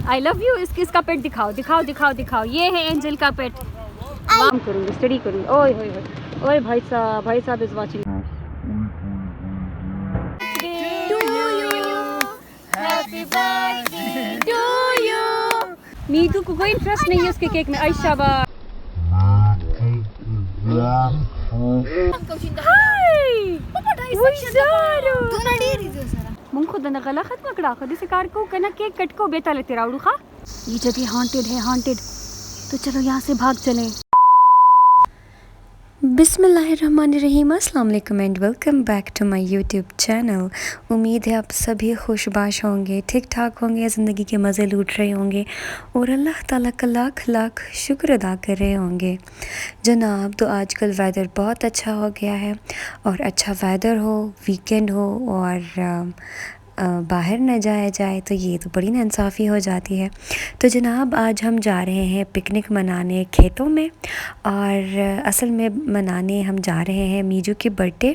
I love you. इसका पेट दिखाओ दिखाओ दिखाओ दिखाओ। ये है एंजल का पेट। काम करूँगी, स्टडी करूँगी। ओए होए होए ओए भाई साहब is watching. Happy birthday to you. Meetu को कोई इंटरेस्ट नहीं है उसके केक में। आयशा बा मुंखो दना गला खत्म कड़ा खदी से कार को कना केक कट को बेता लेते राउडू खा। ये जगह हॉन्टेड है, हॉन्टेड। तो चलो यहाँ से भाग चलें। बिस्मिल्लाहिर्रहमानिर्रहीम, अस्सलाम वालेकुम and welcome back to my YouTube channel. उम्मीद है आप सभी खुशबाश होंगे, ठीक ठाक होंगे, ज़िंदगी के मज़े लूट रहे होंगे और अल्लाह ताला का लाख लाख शुक्र अदा कर रहे होंगे। जनाब, तो आजकल वेदर बहुत अच्छा हो गया है और अच्छा वेदर हो, वीकेंड हो और बाहर न जाया जाए तो ये तो बड़ी नाइंसाफ़ी हो जाती है। तो जनाब, आज हम जा रहे हैं पिकनिक मनाने खेतों में और असल में मनाने हम जा रहे हैं मीजू की बर्थडे।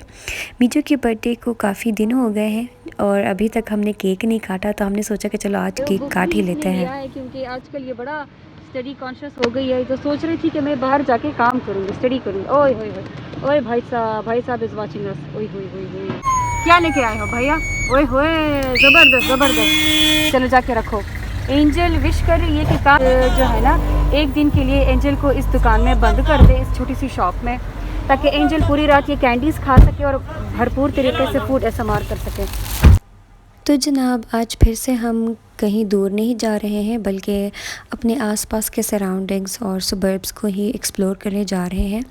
मीजू की बर्थडे को काफ़ी दिन हो गए हैं और अभी तक हमने केक नहीं काटा, तो हमने सोचा कि चलो आज केक काट ही लेते हैं। क्योंकि आजकल ये बड़ा स्टडी कॉन्शियस हो गई है, तो सोच रही थी कि मैं बाहर जाके काम करूँगी, स्टडी करूँगी। ओए होए होए ओए भाई साहब इज वाचिंग अस। ओए होए होए होए क्या लेके आए हो भैया? ओए होए ज़बरदस्त ज़बरदस्त। चलो जाके रखो। एंजल विश कर रही है कि काम जो है ना, एक दिन के लिए एंजल को इस दुकान में बंद कर दे, इस छोटी सी शॉप में, ताकि एंजल पूरी रात ये कैंडीज़ खा सके और भरपूर तरीके से फूड एसएमआर कर सके। तो जनाब, आज फिर से हम कहीं दूर नहीं जा रहे हैं बल्कि अपने आसपास के सराउंडिंग्स और सुबर्ब्स को ही एक्सप्लोर करने जा रहे हैं।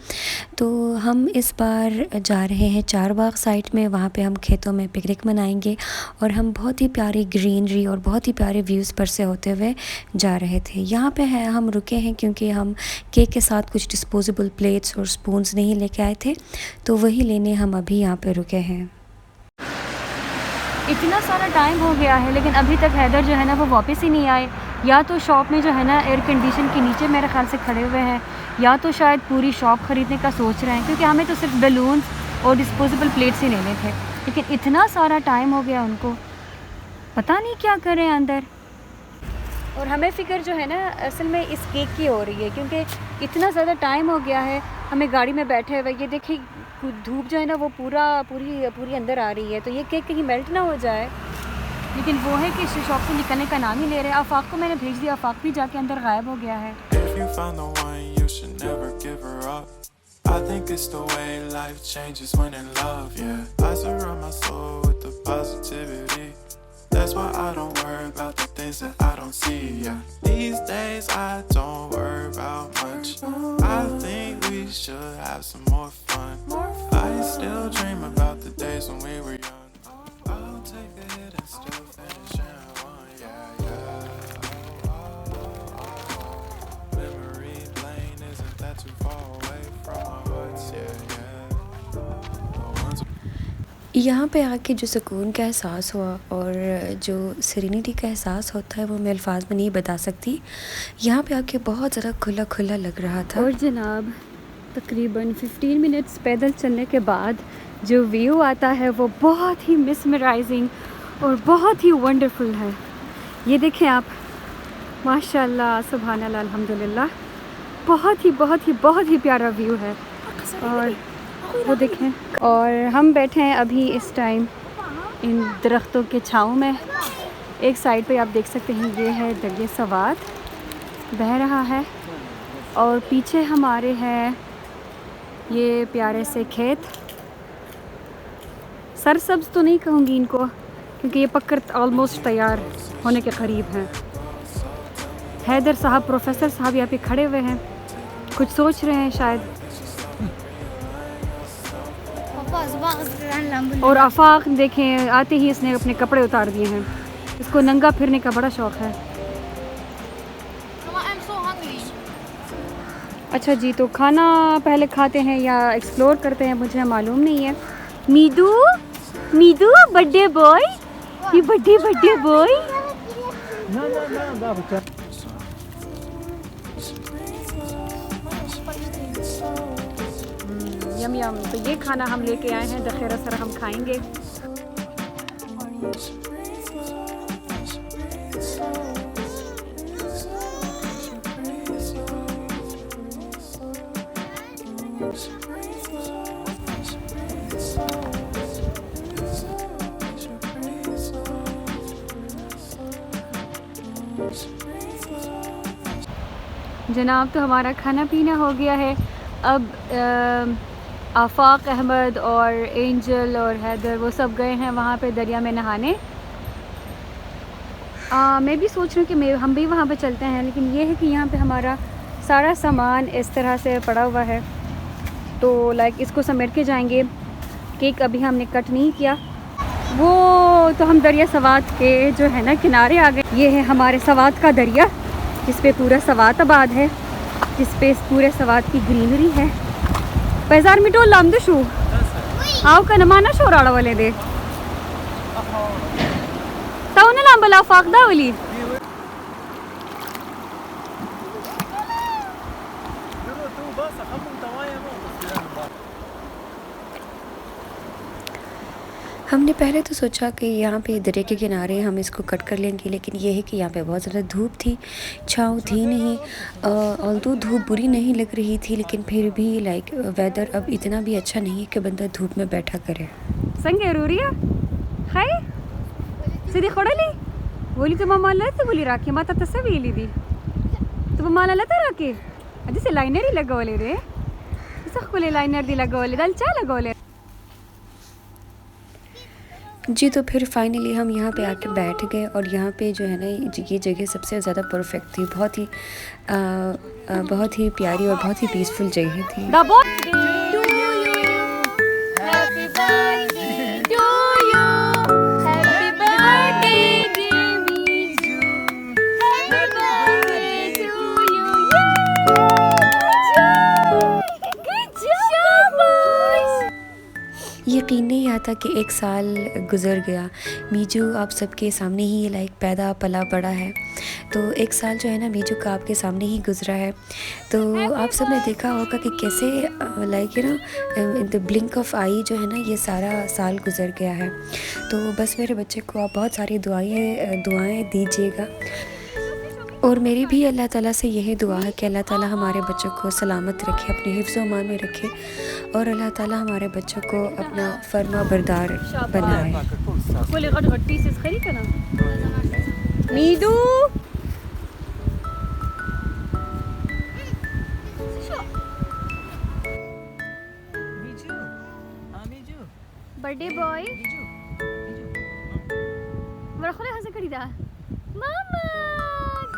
तो हम इस बार जा रहे हैं चारबाग साइट में, वहाँ पे हम खेतों में पिकनिक मनाएंगे और हम बहुत ही प्यारी ग्रीनरी और बहुत ही प्यारे व्यूज़ पर से होते हुए जा रहे थे। यहाँ पे है हम रुके हैं क्योंकि हम केक के साथ कुछ डिस्पोजेबल प्लेट्स और स्पून्स नहीं लेके आए थे, तो वही लेने हम अभी यहाँ पे रुके हैं। इतना सारा टाइम हो गया है लेकिन अभी तक हैदर जो है ना वो वापस ही नहीं आए। या तो शॉप में जो है ना एयर कंडीशन के नीचे मेरे ख्याल से खड़े हुए हैं, या तो शायद पूरी शॉप ख़रीदने का सोच रहे हैं, क्योंकि हमें तो सिर्फ बैलून्स और डिस्पोजेबल प्लेट्स ही लेने थे। लेकिन इतना सारा टाइम हो गया, उनको पता नहीं क्या करें अंदर। और हमें फ़िक्र जो है ना असल में इस केक की हो रही है, क्योंकि इतना ज़्यादा टाइम हो गया है हमें गाड़ी में बैठे हुए। ये देखिए धूप जो है ना वो पूरी अंदर आ रही है, तो ये केक कहीं मेल्ट ना हो जाए। लेकिन वो है कि शॉप से निकलने का नाम ही ले रहे हैं। आफाक को मैंने भेज दिया, आफाक भी जाके अंदर गायब हो गया है। I think it's the way life changes when in love, yeah. I surround my soul with the positivity. That's why I don't worry about the things that I don't see, yeah. These days I don't worry about much. I think we should have some more fun. I still dream about the days when we were young. I'll take a hit and still finish in one, yeah, yeah. Memory lane, isn't that too far away from my hearts, yeah, yeah. यहाँ पे आके जो सुकून का एहसास हुआ और जो सेरेनिटी का एहसास होता है वो मैं अल्फाज में नहीं बता सकती। यहाँ पे आके बहुत ज़्यादा खुला खुला लग रहा था। और जनाब, तकरीबन 15 मिनट्स पैदल चलने के बाद जो व्यू आता है वो बहुत ही मिसमराइजिंग और बहुत ही वंडरफुल है। ये देखें आप, माशाल्लाह, सुभान अल्लाह, अल्हम्दुलिल्लाह, बहुत ही प्यारा व्यू है। और वो देखें, और हम बैठे हैं अभी इस टाइम इन दरख्तों के छाँव में। एक साइड पे आप देख सकते हैं ये है दरिया सवात बह रहा है और पीछे हमारे हैं ये प्यारे से खेत। सरसब्ज तो नहीं कहूँगी इनको, क्योंकि ये पककर ऑलमोस्ट तैयार होने के करीब हैं। हैदर साहब, प्रोफेसर साहब यहाँ पे खड़े हुए हैं, कुछ सोच रहे हैं शायद। और आफाक देखें, आते ही इसने अपने कपड़े उतार दिए हैं। इसको नंगा फिरने का बड़ा शौक़ है। अच्छा जी, तो खाना पहले खाते हैं या एक्सप्लोर करते हैं, मुझे मालूम नहीं है। मीदू बर्थडे बॉय, ये बर्थडे बॉय। यम यम। तो ये खाना हम लेके आए हैं, दखेरा सर हम खाएंगे। जनाब, तो हमारा खाना पीना हो गया है। अब आफाक अहमद और एंजल और हैदर वो सब गए हैं वहाँ पे दरिया में नहाने। मैं भी सोच रही हूँ कि हम भी वहाँ पे चलते हैं, लेकिन ये है कि यहाँ पे हमारा सारा सामान इस तरह से पड़ा हुआ है, तो लाइक इसको समेट के जाएंगे। केक अभी हमने कट नहीं किया। वो तो हम दरिया सवात के जो है ना किनारे आ गए। ये है हमारे सवात का दरिया, जिस पे पूरा सवात आबाद है, जिस पे पूरे सवात की ग्रीनरी है। पैजार मिटो लामदशू आओ का नमाना शोराड़ा वाले दे ताऊ ने लाम बला फाकदा वाली। हमने पहले तो सोचा कि यहाँ पे दरिया के किनारे हम इसको कट कर लेंगे, लेकिन ये है कि यहाँ पे बहुत ज़्यादा धूप थी, छाँव थी नहीं। ऑल्दो धूप बुरी नहीं लग रही थी, लेकिन फिर भी लाइक वेदर अब इतना भी अच्छा नहीं है कि बंदा धूप में बैठा करे। संगे रूरिया हाय सीधी खोड़ली बोली तो मामा लेते बोली राखी माता तस्वीर ली दी तो माला लेता राखी अजी से लाइनर ही लगवले रे सखले लाइनर दी लगवले दल चा लगवले। जी तो फिर फाइनली हम यहाँ पे आके बैठ गए, और यहाँ पे जो है ना ये जगह सबसे ज़्यादा परफेक्ट थी। बहुत ही प्यारी और बहुत ही पीसफुल जगह थी। यकीन नहीं आता कि एक साल गुज़र गया। मीजू आप सबके सामने ही लाइक पैदा पला बड़ा है, तो एक साल जो है ना मीजू का आपके सामने ही गुज़रा है। तो आप सब ने देखा होगा कि कैसे like you know in the blink of eye जो है ना ये सारा साल गुज़र गया है। तो बस मेरे बच्चे को आप बहुत सारी दुआएं दीजिएगा, और मेरी भी अल्लाह ताला से यही दुआ है कि अल्लाह ताला हमारे बच्चों को सलामत रखे, अपने हिफ्ज़-ओ मान में रखे, और अल्लाह ताला हमारे बच्चों को अपना फर्मा बरदार बनाए। मीदू बर्थडे बॉय बड़ा खुले हंसे कड़ी दा मामा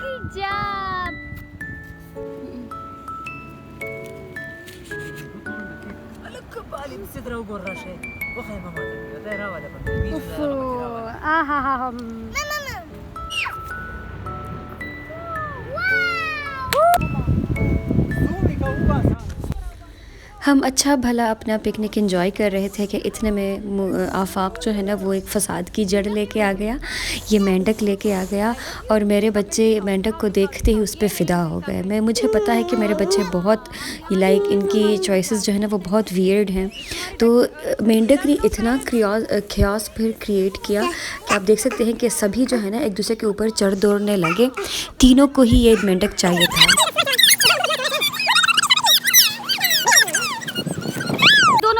गुड जॉब। हम अच्छा भला अपना पिकनिक एंजॉय कर रहे थे कि इतने में आफाक जो है ना वो एक फ़साद की जड़ लेके आ गया, ये मेंढक लेके आ गया, और मेरे बच्चे मेंढक को देखते ही उस पर फ़िदा हो गए। मुझे पता है कि मेरे बच्चे बहुत लाइक इनकी चॉइसेस जो है ना वो बहुत वियर्ड हैं। तो मेंढक ने इतना ख्यास फिर क्रिएट किया कि आप देख सकते हैं कि सभी जो है ना एक दूसरे के ऊपर चढ़ दौड़ने लगे। तीनों को ही ये मेंढक चाहिए था।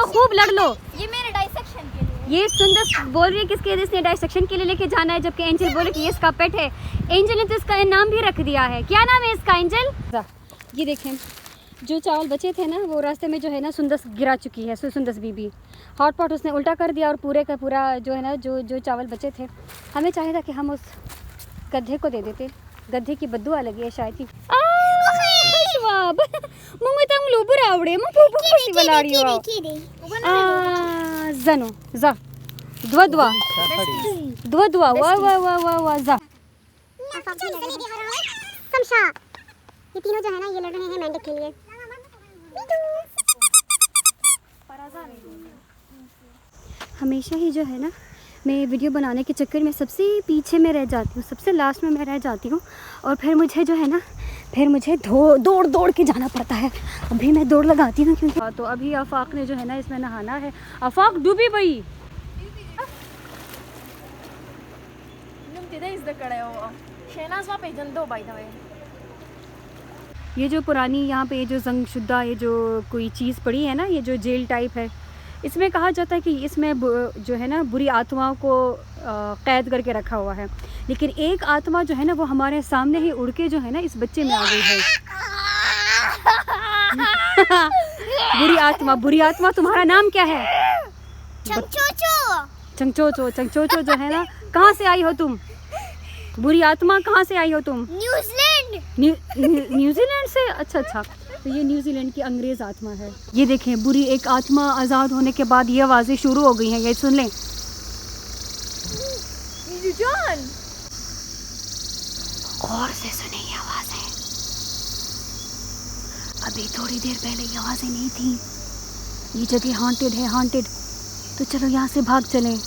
खूब लड़ लो। ये मेरे डाइसेक्शन के लिए। ये सुंदर बोल रही है किसके इसने डाइसेक्शन के लिए लेके जाना है, जबकि एंजल बोले कि ये इसका पेट है। एंजल ने तो इसका नाम भी रख दिया है। क्या नाम है इसका एंजल? ये देखें जो चावल बचे थे ना वो रास्ते में जो है ना सुंदस गिरा चुकी है। सुंदस बीबी हॉट पॉट उसने उल्टा कर दिया, और पूरे का पूरा जो है ना जो चावल बचे थे हमें चाहिए था कि हम उस गड्ढे को दे देते। गड्ढे की बद्दुआ लगी है शायद ही। मम्मी तंग लोबर आवड़े म पोपो पसी बलाड़ी हो जनो जा दुआ वा जा। कमशा ये तीनों जो है ना ये लड़ रहे हैं मेंढक के लिए। हमेशा ही जो है ना मैं वीडियो बनाने के चक्कर में सबसे पीछे में रह जाती हूँ, सबसे लास्ट में मैं रह जाती हूँ, और फिर मुझे जो है ना दौड़ के जाना पड़ता है। अभी मैं दौड़ लगाती हूँ क्योंकि तो अभी आफाक ने जो है ना इसमें नहाना है। आफाक डूबी भाई ये जो पुरानी यहाँ पे ये जो जंगशुदा ये जो कोई चीज़ पड़ी है ना, ये जो जेल टाइप है, इसमें कहा जाता है कि इसमें जो है ना बुरी आत्माओं को कैद करके रखा हुआ है। लेकिन एक आत्मा जो है ना वो हमारे सामने ही उड़ के जो है ना इस बच्चे में आ गई है। बुरी आत्मा तुम्हारा नाम क्या है? चंगचोचो। चंगचोचो जो है ना, कहाँ से आई हो तुम? बुरी आत्मा कहाँ से आई हो तुम? न्यूजीलैंड से। अच्छा, तो ये न्यूजीलैंड की अंग्रेज़ आत्मा है। ये देखें, बुरी एक आत्मा आज़ाद होने के बाद ये आवाज़ें शुरू हो गई हैं, ये सुन लें। गौर से सुने ये आवाज़ें। अभी थोड़ी देर पहले ये आवाज़ें नहीं थी। ये जगह हॉन्टेड है, हॉन्टेड। तो चलो यहाँ से भाग चलें।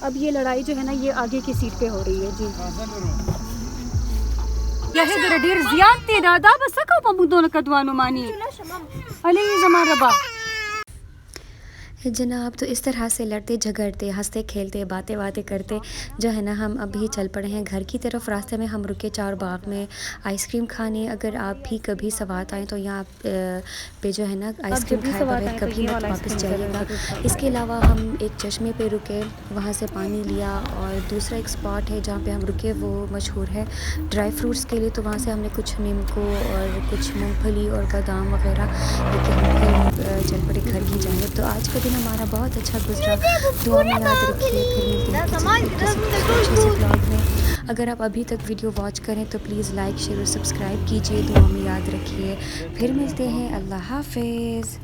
अब ये लड़ाई जो है ना ये आगे की सीट पे हो रही है जी। यह दरडीर ज़ियादती दादा बस को पमुदोन कदवानो मानी अली ज़मान रबा। जनाब, तो इस तरह से लड़ते झगड़ते हंसते खेलते बातें करते जो है ना हम अभी चल पड़े हैं घर की तरफ। रास्ते में हम रुके चार बाग में आइसक्रीम खाने। अगर आप भी कभी सवात आएँ तो यहाँ पे जो है ना आइसक्रीम खाए बगैर कभी मत वापस जाइएगा। इसके अलावा हम एक चश्मे पे रुके, वहाँ से पानी लिया। और दूसरा एक स्पॉट है जहाँ पे हम रुके, वो मशहूर है ड्राई फ्रूट्स के लिए। तो वहाँ से हमने कुछ नीमको और कुछ मूँगफली और बादाम वगैरह लेके हम फिर चल पड़े घर की जानिब। तो आज का दिन हमारा बहुत अच्छा गुजरा। दुआ में याद रखिए। फिर मिलते हैं अच्छे से ब्लॉग में। अगर आप अभी तक वीडियो वॉच करें तो प्लीज़ लाइक शेयर और सब्सक्राइब कीजिए। दुआ में याद रखिए। फिर मिलते हैं। अल्लाह हाफिज़।